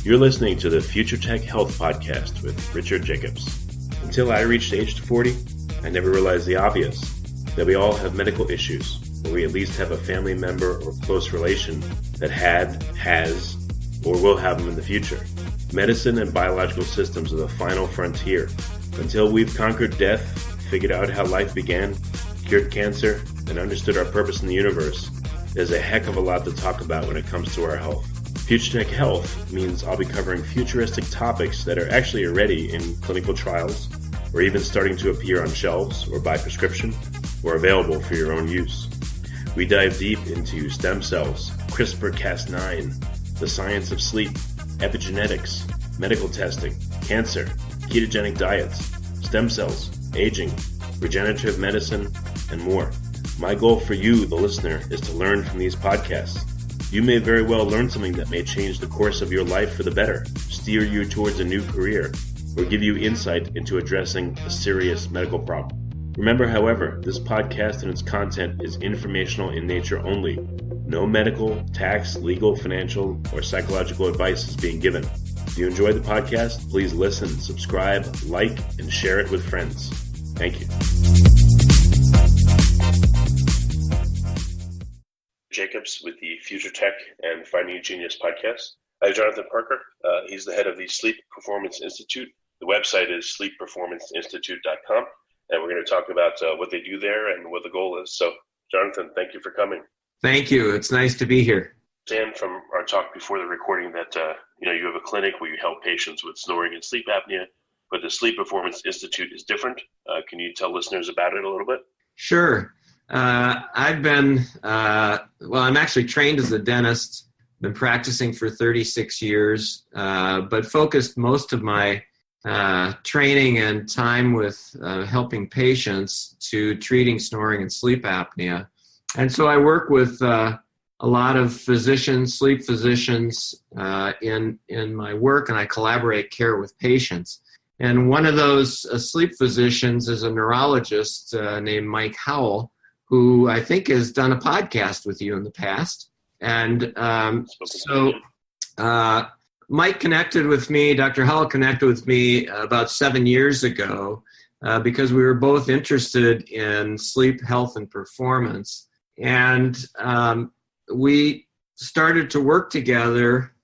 You're listening to the Future Tech Health Podcast with Richard Jacobs. Until I reached age 40, I never realized the obvious, that we all have medical issues, or we at least have a family member or close relation that has, or will have them in the future. Medicine and biological systems are the final frontier. Until we've conquered death, figured out how life began, cured cancer, and understood our purpose in the universe, there's a heck of a lot to talk about when it comes to our health. Future Tech Health means I'll be covering futuristic topics that are actually already in clinical trials, or even starting to appear on shelves or by prescription, or available for your own use. We dive deep into stem cells, CRISPR-Cas9, the science of sleep, epigenetics, medical testing, cancer, ketogenic diets, stem cells, aging, regenerative medicine, and more. My goal for you, the listener, is to learn from these podcasts. You may very well learn something that may change the course of your life for the better, steer you towards a new career, or give you insight into addressing a serious medical problem. Remember, however, this podcast and its content is informational in nature only. No medical, tax, legal, financial, or psychological advice is being given. If you enjoy the podcast, please listen, subscribe, like, and share it with friends. Thank you. Jacobs with the Future Tech and Finding Your Genius podcast. I have Jonathan Parker. He's the head of the Sleep Performance Institute. The website is sleepperformanceinstitute.com, and we're going to talk about what they do there and what the goal is. So, Jonathan, thank you for coming. Thank you. It's nice to be here. Dan, from our talk before the recording, that you have a clinic where you help patients with snoring and sleep apnea, but the Sleep Performance Institute is different. Can you tell listeners about it a little bit? Sure. I'm actually trained as a dentist, been practicing for 36 years, but focused most of my training and time with helping patients to treating snoring and sleep apnea. And so I work with a lot of physicians, sleep physicians in my work, and I collaborate care with patients. And one of those sleep physicians is a neurologist named Mike Howell, who I think has done a podcast with you in the past. And Mike connected with me, Dr. Howell connected with me about 7 years ago because we were both interested in sleep health and performance. And we started to work together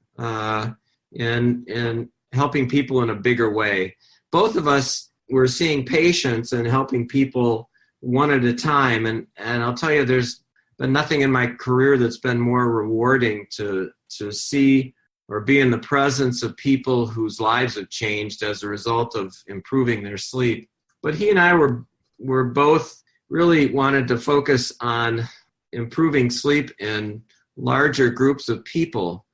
in helping people in a bigger way. Both of us were seeing patients and helping people one at a time. And I'll tell you, there's been nothing in my career that's been more rewarding to see or be in the presence of people whose lives have changed as a result of improving their sleep. But he and I were both really wanted to focus on improving sleep in larger groups of people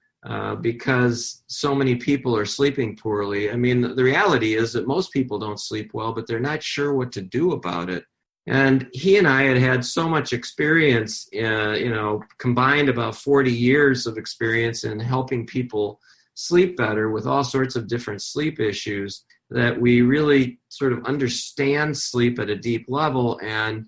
because so many people are sleeping poorly. I mean, the reality is that most people don't sleep well, but they're not sure what to do about it. And he and I had so much experience, combined about 40 years of experience in helping people sleep better with all sorts of different sleep issues, that we really sort of understand sleep at a deep level. And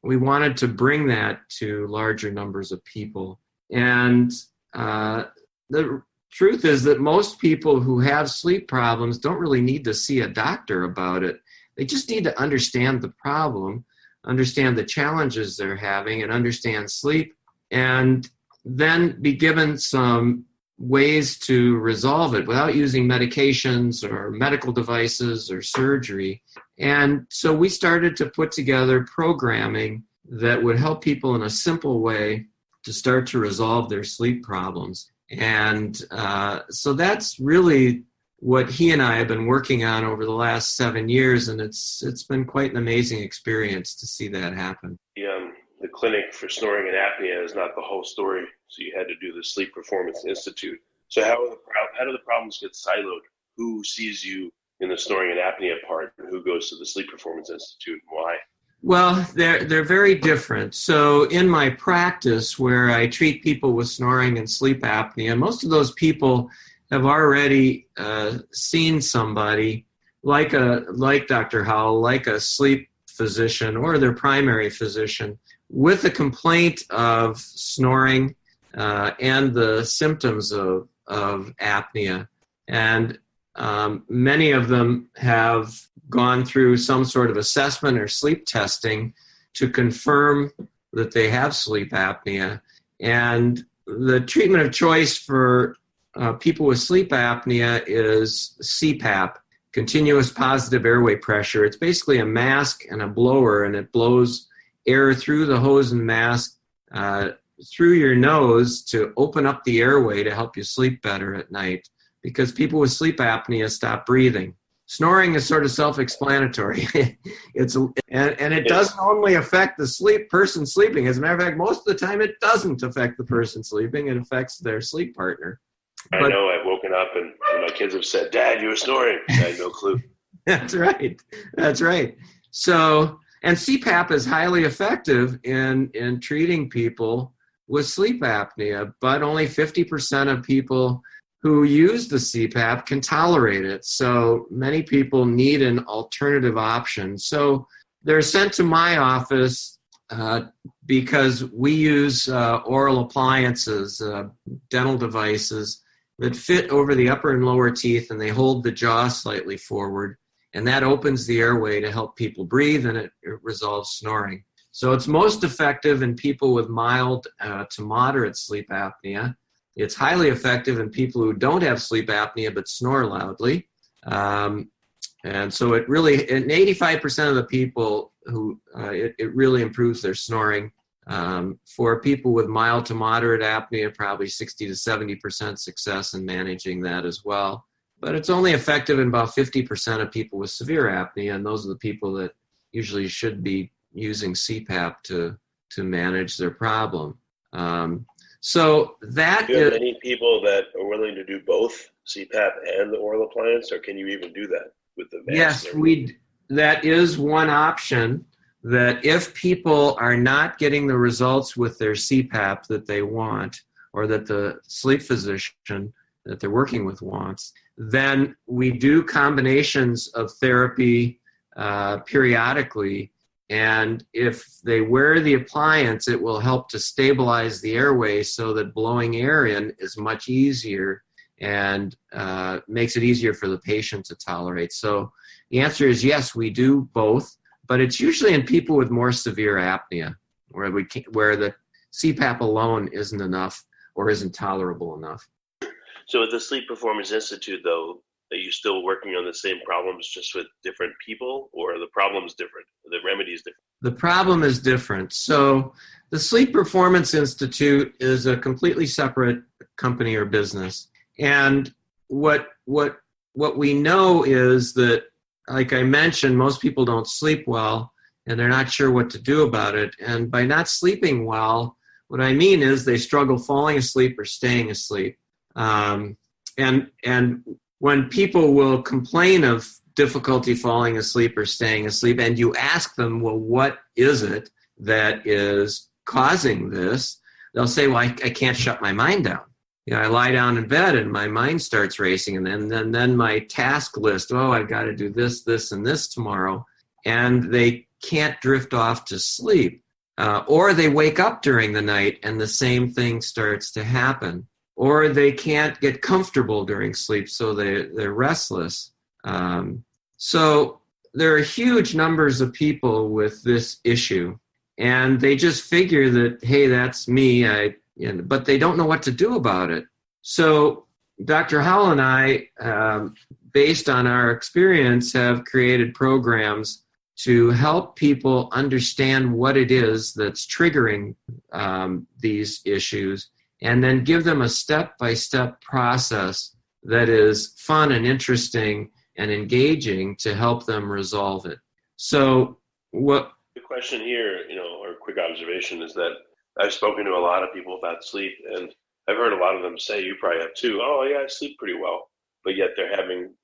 we wanted to bring that to larger numbers of people. And the truth is that most people who have sleep problems don't really need to see a doctor about it. They just need to understand the problem, understand the challenges they're having, and understand sleep, and then be given some ways to resolve it without using medications or medical devices or surgery. And so we started to put together programming that would help people in a simple way to start to resolve their sleep problems. And so that's really what he and I have been working on over the last 7 years, and it's been quite an amazing experience to see that happen. The clinic for snoring and apnea is not the whole story, so you had to do the Sleep Performance Institute. So how do the problems get siloed? Who sees you in the snoring and apnea part, and who goes to the Sleep Performance Institute, and why? Well, they're very different. So in my practice, where I treat people with snoring and sleep apnea, most of those people have already seen somebody like Dr. Howell, like a sleep physician or their primary physician, with a complaint of snoring and the symptoms of of apnea. And many of them have gone through some sort of assessment or sleep testing to confirm that they have sleep apnea. And the treatment of choice for people with sleep apnea is CPAP, continuous positive airway pressure. It's basically a mask and a blower, and it blows air through the hose and mask through your nose to open up the airway to help you sleep better at night, because people with sleep apnea stop breathing. Snoring is sort of self-explanatory. It doesn't only affect the person sleeping. As a matter of fact, most of the time it doesn't affect the person sleeping. It affects their sleep partner. I know. I've woken up and my kids have said, "Dad, you were snoring." I had no clue. That's right. That's right. So, and CPAP is highly effective in treating people with sleep apnea, but only 50% of people who use the CPAP can tolerate it. So many people need an alternative option. So they're sent to my office because we use oral appliances, dental devices that fit over the upper and lower teeth, and they hold the jaw slightly forward. And that opens the airway to help people breathe, and it resolves snoring. So it's most effective in people with mild to moderate sleep apnea. It's highly effective in people who don't have sleep apnea but snore loudly. And so it really, in 85% of the people who, it really improves their snoring. For people with mild to moderate apnea, probably 60 to 70% success in managing that as well. But it's only effective in about 50% of people with severe apnea, and those are the people that usually should be using CPAP to manage their problem. So that do you have many people that are willing to do both CPAP and the oral appliance, or can you even do that with the mask? Yes, that is one option, that if people are not getting the results with their CPAP that they want, or that the sleep physician that they're working with wants, then we do combinations of therapy periodically. And if they wear the appliance, it will help to stabilize the airway so that blowing air in is much easier and makes it easier for the patient to tolerate. So the answer is yes, we do both, but it's usually in people with more severe apnea where the CPAP alone isn't enough or isn't tolerable enough. So at the Sleep Performance Institute, though, are you still working on the same problems just with different people, or are the problems different? The remedies different? The problem is different. So the Sleep Performance Institute is a completely separate company or business. And what we know is that, like I mentioned, most people don't sleep well, and they're not sure what to do about it. And by not sleeping well, what I mean is they struggle falling asleep or staying asleep. And when people will complain of difficulty falling asleep or staying asleep, and you ask them, well, what is it that is causing this? They'll say, well, I can't shut my mind down. I lie down in bed and my mind starts racing, and then my task list, I've got to do this, this, and this tomorrow. And they can't drift off to sleep. Or they wake up during the night and the same thing starts to happen. Or they can't get comfortable during sleep, so they're restless. So there are huge numbers of people with this issue, and they just figure that, hey, that's me, but they don't know what to do about it. So Dr. Howell and I, based on our experience, have created programs to help people understand what it is that's triggering these issues, and then give them a step-by-step process that is fun and interesting and engaging to help them resolve it. So what the question here, or quick observation, is that I've spoken to a lot of people about sleep, and I've heard a lot of them say, you probably have too, oh yeah, I sleep pretty well, but yet they're having,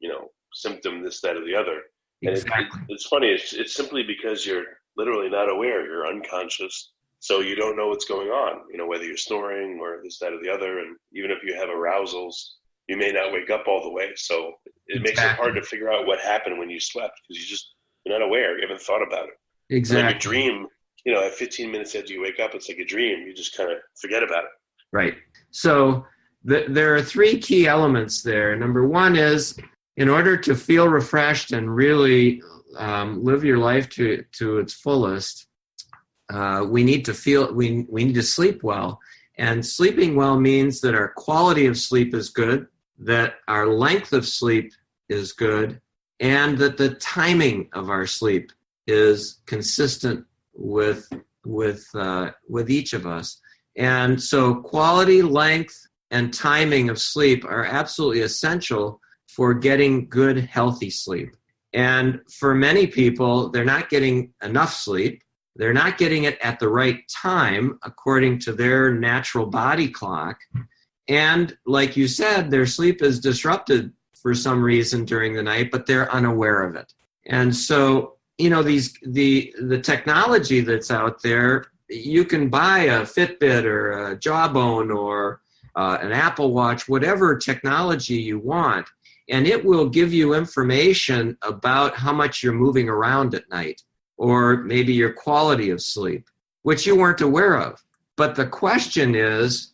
symptom this, that, or the other. exactly? And it's funny, it's simply because you're literally not aware, you're unconscious. So you don't know what's going on, whether you're snoring or this, that, or the other. And even if you have arousals, you may not wake up all the way. So it makes it hard to figure out what happened when you slept, because you're not aware. You haven't thought about it. Exactly. Like a dream, at 15 minutes after you wake up, it's like a dream. You just kind of forget about it. Right. So there are three key elements there. Number one is, in order to feel refreshed and really live your life to its fullest, we need to sleep well. And sleeping well means that our quality of sleep is good, that our length of sleep is good, and that the timing of our sleep is consistent with each of us. And so quality, length, and timing of sleep are absolutely essential for getting good, healthy sleep. And for many people, they're not getting enough sleep. They're not getting it at the right time according to their natural body clock. And like you said, their sleep is disrupted for some reason during the night, but they're unaware of it. And so, the technology that's out there, you can buy a Fitbit or a Jawbone or an Apple Watch, whatever technology you want, and it will give you information about how much you're moving around at night, or maybe your quality of sleep, which you weren't aware of. But the question is,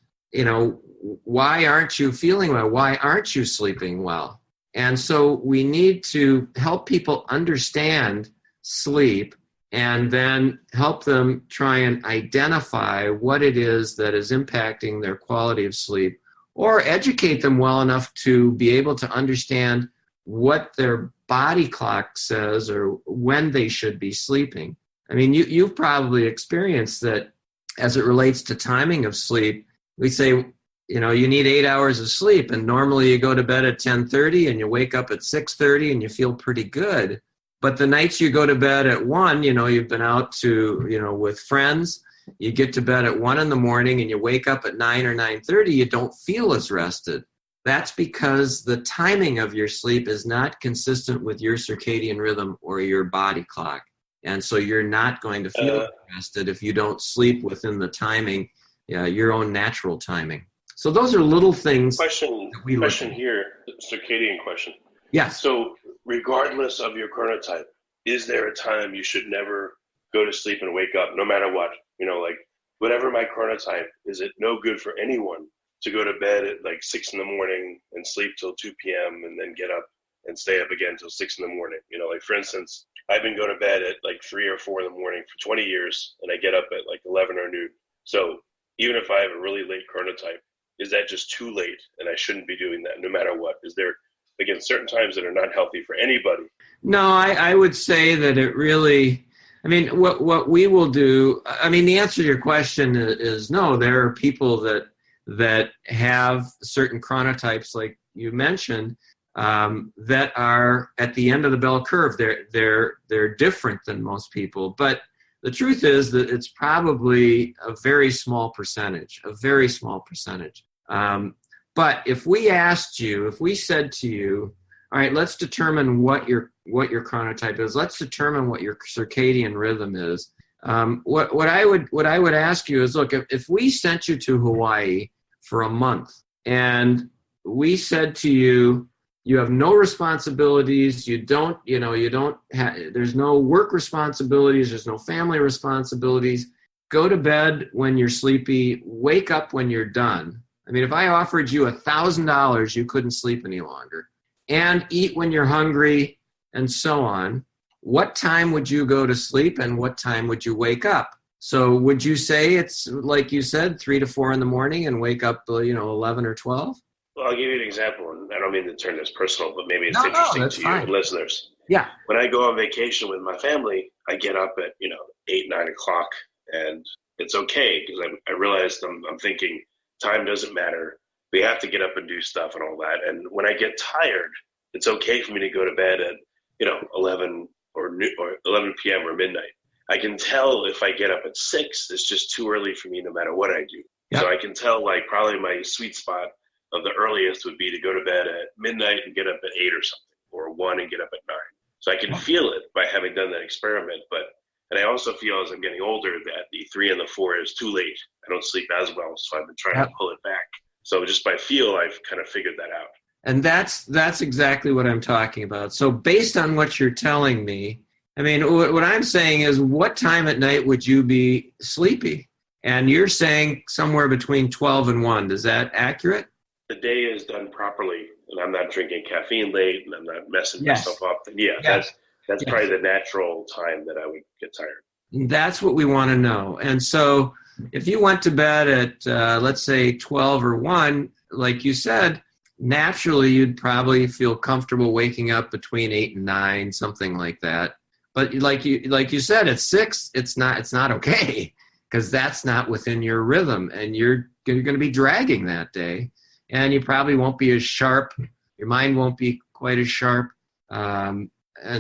why aren't you feeling well? Why aren't you sleeping well? And so we need to help people understand sleep and then help them try and identify what it is that is impacting their quality of sleep, or educate them well enough to be able to understand what their body clock says or when they should be sleeping. I mean, you've probably experienced that as it relates to timing of sleep. We say, you need 8 hours of sleep, and normally you go to bed at 10:30 and you wake up at 6:30 and you feel pretty good. But the nights you go to bed at 1, you've been out with friends, you get to bed at 1 in the morning and you wake up at 9 or 9:30, you don't feel as rested. That's because the timing of your sleep is not consistent with your circadian rhythm or your body clock. And so you're not going to feel rested if you don't sleep within the timing, your own natural timing. So those are little things. Question here, circadian question. Yes. So regardless of your chronotype, is there a time you should never go to sleep and wake up, no matter what? Whatever my chronotype, is it no good for anyone to go to bed at 6 in the morning and sleep till 2 p.m. and then get up and stay up again till 6 in the morning? For instance, I've been going to bed at 3 or 4 in the morning for 20 years, and I get up at 11 or noon. So even if I have a really late chronotype, is that just too late and I shouldn't be doing that no matter what? Is there, again, certain times that are not healthy for anybody? No, I would say that it really, what we will do, the answer to your question is no. There are people that have certain chronotypes, like you mentioned, that are at the end of the bell curve. They're different than most people. But the truth is that it's probably a very small percentage. But if we said to you, all right, let's determine what your chronotype is. Let's determine what your circadian rhythm is. What I would ask you is, look, if we sent you to Hawaii for a month and we said to you, you have no responsibilities, there's no work responsibilities, there's no family responsibilities, go to bed when you're sleepy, wake up when you're done. If I offered you $1,000, you couldn't sleep any longer, and eat when you're hungry, and so on, what time would you go to sleep and what time would you wake up? So would you say it's, like you said, 3 to 4 in the morning and wake up, 11 or 12? Well, I'll give you an example, and I don't mean to turn this personal, but maybe it's interesting to you and listeners. Yeah. When I go on vacation with my family, I get up at 8, 9 o'clock, and it's okay because I realized I'm thinking time doesn't matter. We have to get up and do stuff and all that. And when I get tired, it's okay for me to go to bed at 11 or 11 p.m. or midnight. I can tell if I get up at 6, it's just too early for me no matter what I do. Yep. So I can tell probably my sweet spot of the earliest would be to go to bed at midnight and get up at 8 or something, or 1 and get up at 9. So I can feel it by having done that experiment. And I also feel as I'm getting older that the 3 and the 4 is too late. I don't sleep as well, so I've been trying to pull it back. So just by feel, I've kind of figured that out. And that's exactly what I'm talking about. So based on what you're telling me, what I'm saying is, what time at night would you be sleepy? And you're saying somewhere between 12 and 1. Is that accurate? the day is done properly and I'm not drinking caffeine late and I'm not messing myself up, then that's probably the natural time that I would get tired. That's what we want to know. And so if you went to bed at, let's say, 12 or 1, like you said, naturally you'd probably feel comfortable waking up between 8 and 9, something like that. But like you said, at 6, it's not okay, because that's not within your rhythm, and you're going to be dragging that day, and you probably won't be as sharp. Your mind won't be quite as sharp, and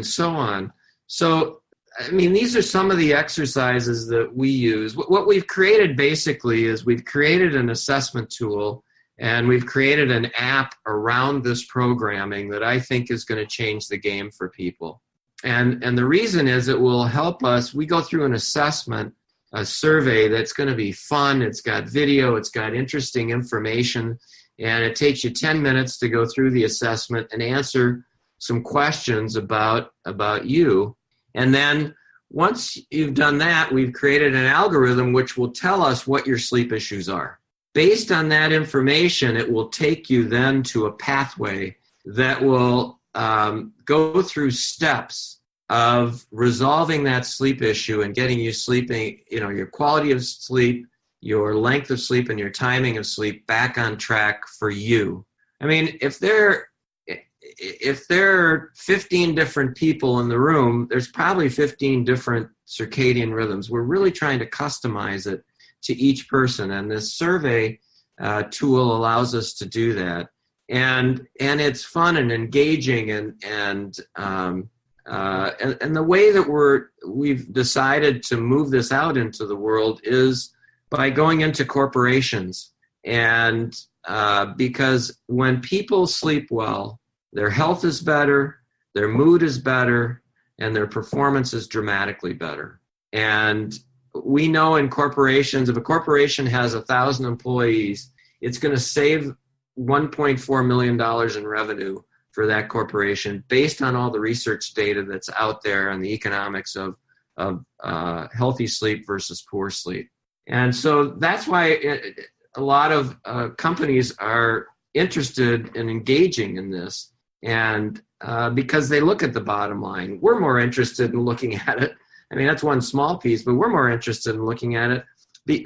so on. So, I mean, these are some of the exercises that we use. What we've created basically is we've created an assessment tool, and we've created an app around this programming that I think is going to change the game for people. And the reason is it will help us. We go through an assessment, a survey that's going to be fun. It's got video. It's got interesting information. And it takes you 10 minutes to go through the assessment and answer some questions about you. And then once you've done that, we've created an algorithm which will tell us what your sleep issues are. Based on that information, it will take you then to a pathway that will go through steps of resolving that sleep issue and getting you sleeping, your quality of sleep, your length of sleep, and your timing of sleep back on track for you. I mean, if there are 15 different people in the room, there's probably 15 different circadian rhythms. We're really trying to customize it to each person, and this survey tool allows us to do that. And it's fun and engaging, and the way that we've decided to move this out into the world is by going into corporations. And because when people sleep well, their health is better, their mood is better, and their performance is dramatically better. And we know in corporations, if a corporation has 1,000 employees, it's going to save $1.4 million in revenue for that corporation based on all the research data that's out there and the economics of healthy sleep versus poor sleep. And so that's why a lot of companies are interested in engaging in this, and because they look at the bottom line. We're more interested in looking at it. I mean, that's one small piece, but we're more interested in looking at it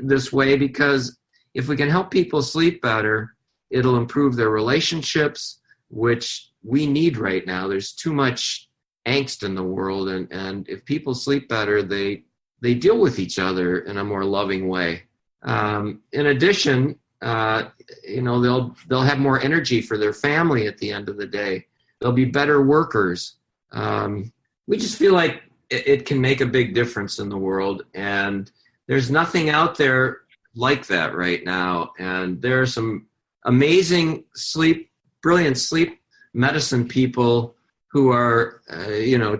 this way, because if we can help people sleep better, it'll improve their relationships, which we need right now. There's too much angst in the world, and if people sleep better, they deal with each other in a more loving way. In addition, they'll have more energy for their family at the end of the day. They'll be better workers. We just feel like it can make a big difference in the world, and there's nothing out there like that right now. And there are some amazing brilliant sleep medicine people who are,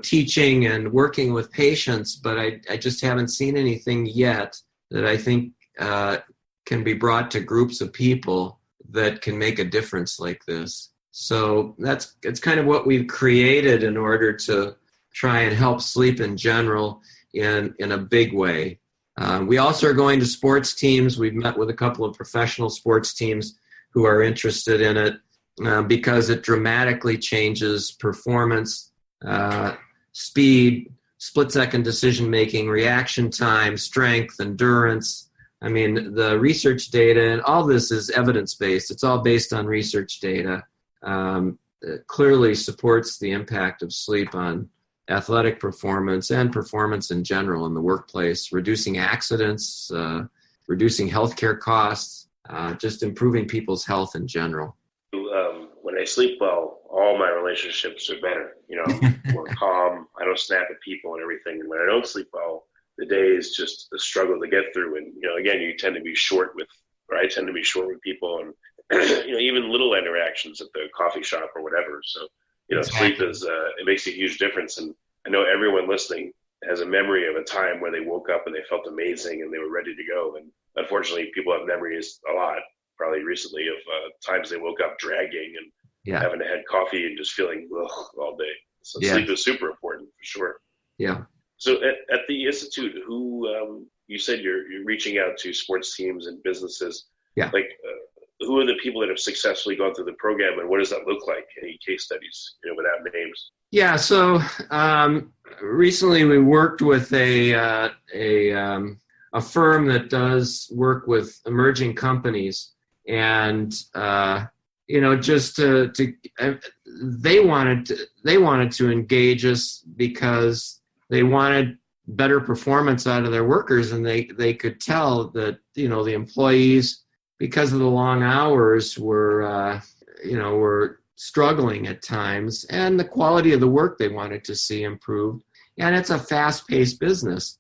teaching and working with patients, but I just haven't seen anything yet that I think can be brought to groups of people that can make a difference like this. So it's kind of what we've created in order to try and help sleep in general in a big way. We also are going to sports teams. We've met with a couple of professional sports teams who are interested in it because it dramatically changes performance, speed, split-second decision-making, reaction time, strength, endurance. I mean, the research data, and all this is evidence-based. It's all based on research data. It clearly supports the impact of sleep on athletic performance and performance in general in the workplace, reducing accidents, reducing healthcare costs, just improving people's health in general. When I sleep well, all my relationships are better. I'm more calm. I don't snap at people and everything. And when I don't sleep well, the day is just a struggle to get through. And, again, I tend to be short with people, and, even little interactions at the coffee shop or whatever. So, Sleep is, it makes a huge difference. And I know everyone listening has a memory of a time where they woke up and they felt amazing and they were ready to go. And unfortunately, people have memories a lot, probably recently, of times they woke up dragging and having to have coffee and just feeling all day. So sleep is super important for sure. Yeah. So at the Institute, who you said you're reaching out to sports teams and businesses. Yeah. who are the people that have successfully gone through the program, and what does that look like? Any case studies, without names? Yeah. So recently we worked with a firm that does work with emerging companies, and just they wanted to engage us because they wanted better performance out of their workers, and they could tell that the employees, because of the long hours, were struggling at times, and the quality of the work they wanted to see improved. And it's a fast-paced business.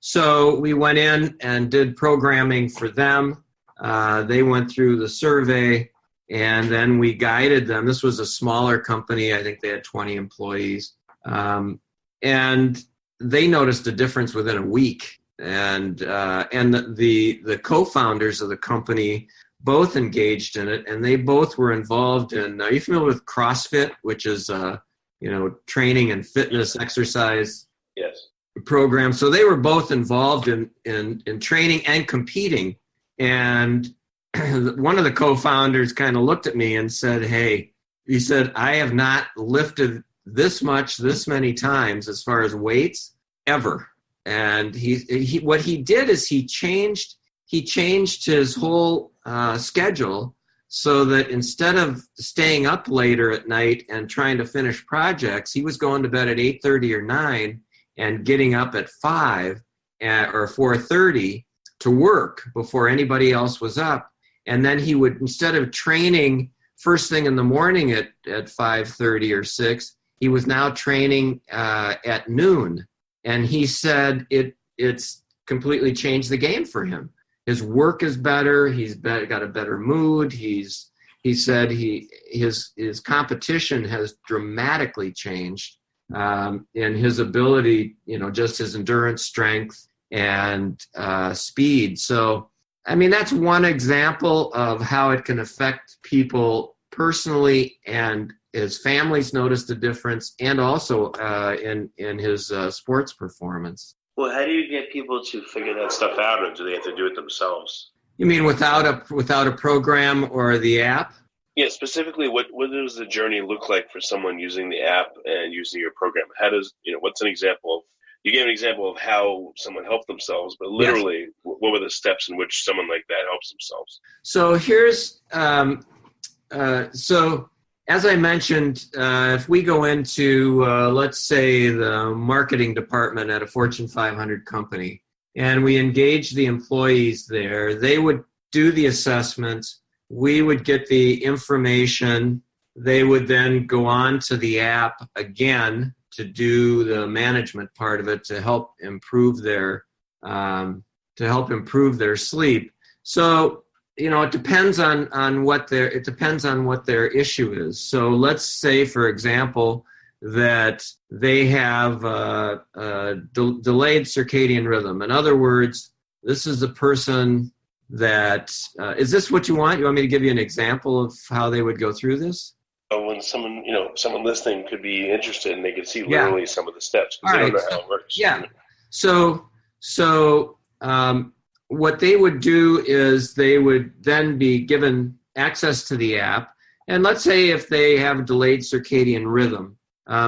So we went in and did programming for them. They went through the survey, and then we guided them. This was a smaller company. I think they had 20 employees. And they noticed a difference within a week. And the co-founders of the company both engaged in it, and they both were involved in, are you familiar with CrossFit, which is, training and fitness exercise Yes. program? So they were both involved in training and competing. And one of the co-founders kind of looked at me and said, hey, he said, I have not lifted this many times as far as weights ever. And he what he did is he changed his whole schedule so that instead of staying up later at night and trying to finish projects, he was going to bed at 8:30 or 9 and getting up at 5 or 4:30 to work before anybody else was up. And then he would, instead of training first thing in the morning at 5:30 or 6, he was now training at noon. And he said it's completely changed the game for him. His work is better. He's got a better mood. He said his competition has dramatically changed in his ability, just his endurance, strength, and speed. So, I mean, that's one example of how it can affect people personally, and his families noticed a difference, and also in his sports performance. Well, how do you get people to figure that stuff out, or do they have to do it themselves? You mean without a program or the app? Yeah, specifically, what does the journey look like for someone using the app and using your program? How does, what's an example of, you gave an example of how someone helped themselves, but literally, yes, what were the steps in which someone like that helps themselves? So here's, as I mentioned, if we go into, let's say, the marketing department at a Fortune 500 company, and we engage the employees there, they would do the assessment, we would get the information, they would then go on to the app again to do the management part of it to help improve their sleep. So, it depends on what their issue is. So let's say, for example, that they have delayed circadian rhythm. In other words, this is a person that is this what you want? You want me to give you an example of how they would go through this? When someone listening could be interested, and they could see literally some of the steps, because they don't know how it works. Yeah. So what they would do is they would then be given access to the app. And let's say if they have delayed circadian rhythm.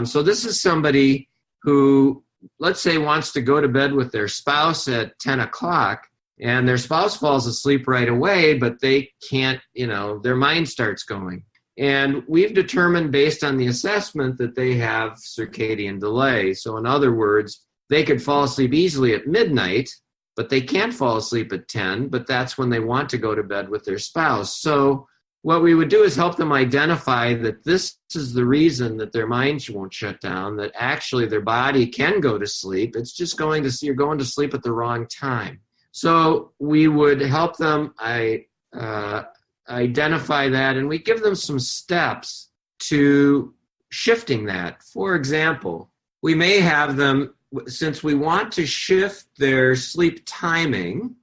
So this is somebody who, let's say, wants to go to bed with their spouse at 10 o'clock, and their spouse falls asleep right away, but they can't, their mind starts going. And we've determined, based on the assessment, that they have circadian delay. So in other words, they could fall asleep easily at midnight, but they can't fall asleep at 10, but that's when they want to go to bed with their spouse. So what we would do is help them identify that this is the reason that their minds won't shut down, that actually their body can go to sleep. It's just you're going to sleep at the wrong time. So we would help them identify that, and we give them some steps to shifting that. For example, we may have them, since we want to shift their sleep timing,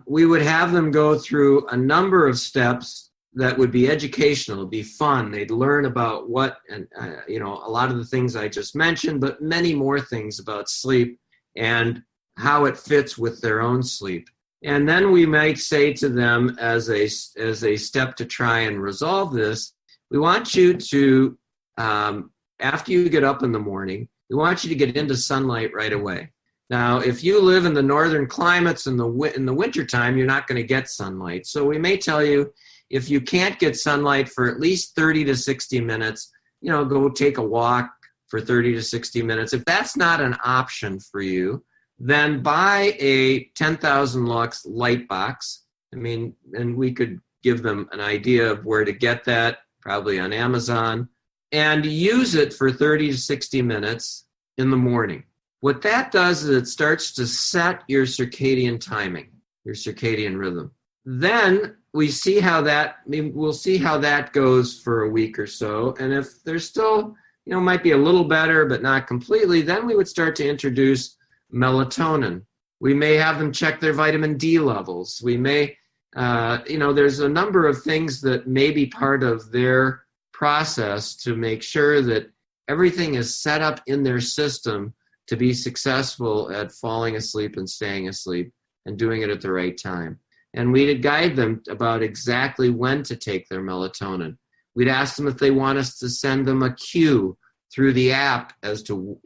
we would have them go through a number of steps that would be educational, it'd be fun. They'd learn about a lot of the things I just mentioned, but many more things about sleep and how it fits with their own sleep. And then we might say to them as a step to try and resolve this, we want you to, after you get up in the morning, we want you to get into sunlight right away. Now, if you live in the northern climates in the wintertime, you're not going to get sunlight. So we may tell you, if you can't get sunlight for at least 30 to 60 minutes, go take a walk for 30 to 60 minutes. If that's not an option for you, then buy a 10,000 lux light box. And we could give them an idea of where to get that, probably on Amazon, and use it for 30 to 60 minutes in the morning. What that does is it starts to set your circadian timing, your circadian rhythm. Then we'll see how that goes for a week or so. And if there's still, might be a little better, but not completely, then we would start to introduce melatonin. We may have them check their vitamin D levels. We may, there's a number of things that may be part of their process to make sure that everything is set up in their system to be successful at falling asleep and staying asleep and doing it at the right time. And we'd guide them about exactly when to take their melatonin. We'd ask them if they want us to send them a cue through the app as to,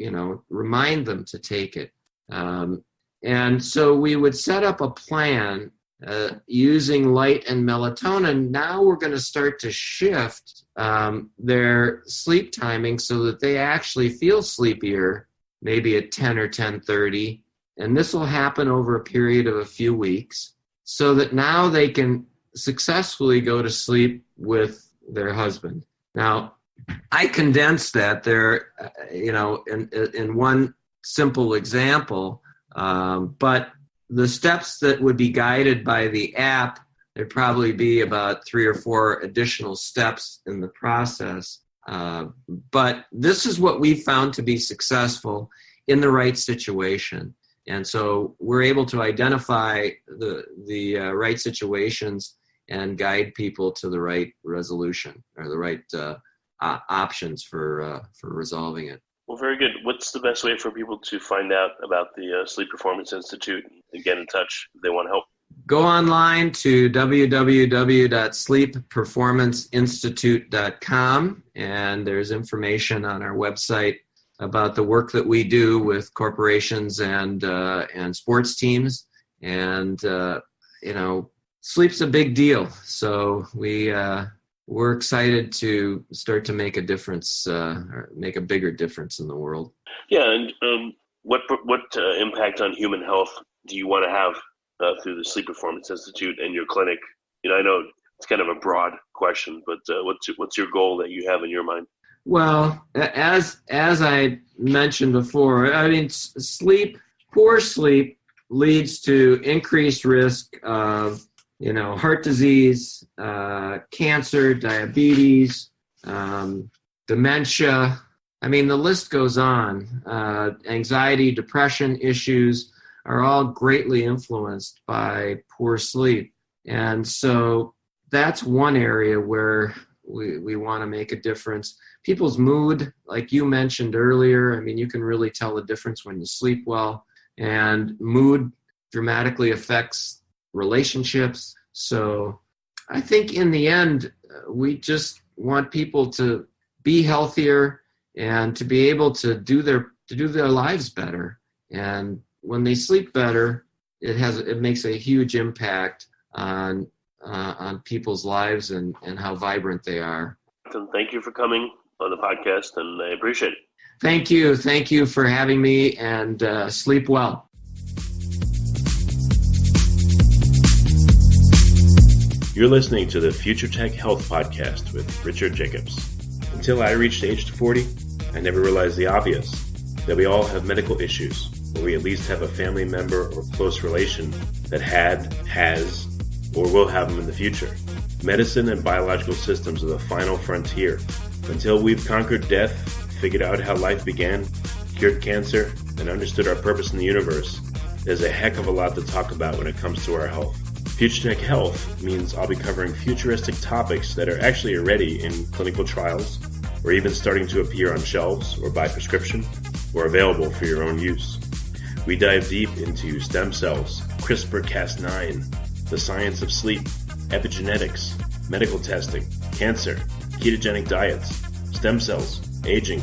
remind them to take it. And so we would set up a plan using light and melatonin. Now we're going to start to shift their sleep timing so that they actually feel sleepier, maybe at 10 or 10:30. And this will happen over a period of a few weeks so that now they can successfully go to sleep with their husband. Now, I condensed that there, in one simple example, but the steps that would be guided by the app, there'd probably be about 3 or 4 additional steps in the process. But this is what we found to be successful in the right situation. And so we're able to identify the right situations and guide people to the right resolution or the right options for resolving it. Well, very good. What's the best way for people to find out about the Sleep Performance Institute and get in touch if they want help? Go online to www.sleepperformanceinstitute.com, and there's information on our website about the work that we do with corporations and sports teams. And, sleep's a big deal. So we're excited to start to make a difference, or make a bigger difference in the world. Yeah, and what impact on human health do you want to have through the Sleep Performance Institute and your clinic? I know it's kind of a broad question, but what's your goal that you have in your mind? Well, as I mentioned before, poor sleep leads to increased risk of heart disease, cancer, diabetes, dementia. The list goes on. Anxiety, depression issues are all greatly influenced by poor sleep. And so that's one area where we want to make a difference. People's mood, like you mentioned earlier, you can really tell the difference when you sleep well. And mood dramatically affects relationships. So I think in the end, we just want people to be healthier and to be able to do their lives better. And when they sleep better, it makes a huge impact on people's lives and how vibrant they are. Thank you for coming on the podcast, and I appreciate it. Thank you. Thank you for having me, and sleep well. You're listening to the Future Tech Health Podcast with Richard Jacobs. Until I reached age 40, I never realized the obvious, that we all have medical issues, or we at least have a family member or close relation that has, or will have them in the future. Medicine and biological systems are the final frontier. Until we've conquered death, figured out how life began, cured cancer, and understood our purpose in the universe, there's a heck of a lot to talk about when it comes to our health. Future Tech Health means I'll be covering futuristic topics that are actually already in clinical trials, or even starting to appear on shelves or by prescription, or available for your own use. We dive deep into stem cells, CRISPR-Cas9, the science of sleep, epigenetics, medical testing, cancer, ketogenic diets, stem cells, aging,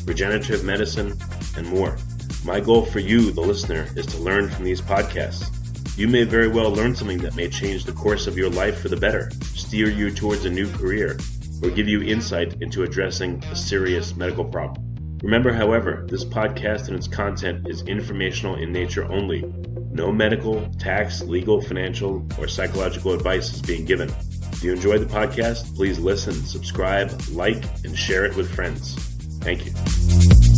regenerative medicine, and more. My goal for you, the listener, is to learn from these podcasts. You may very well learn something that may change the course of your life for the better, steer you towards a new career, or give you insight into addressing a serious medical problem. Remember, however, this podcast and its content is informational in nature only. No medical, tax, legal, financial, or psychological advice is being given. If you enjoyed the podcast, please listen, subscribe, like, and share it with friends. Thank you.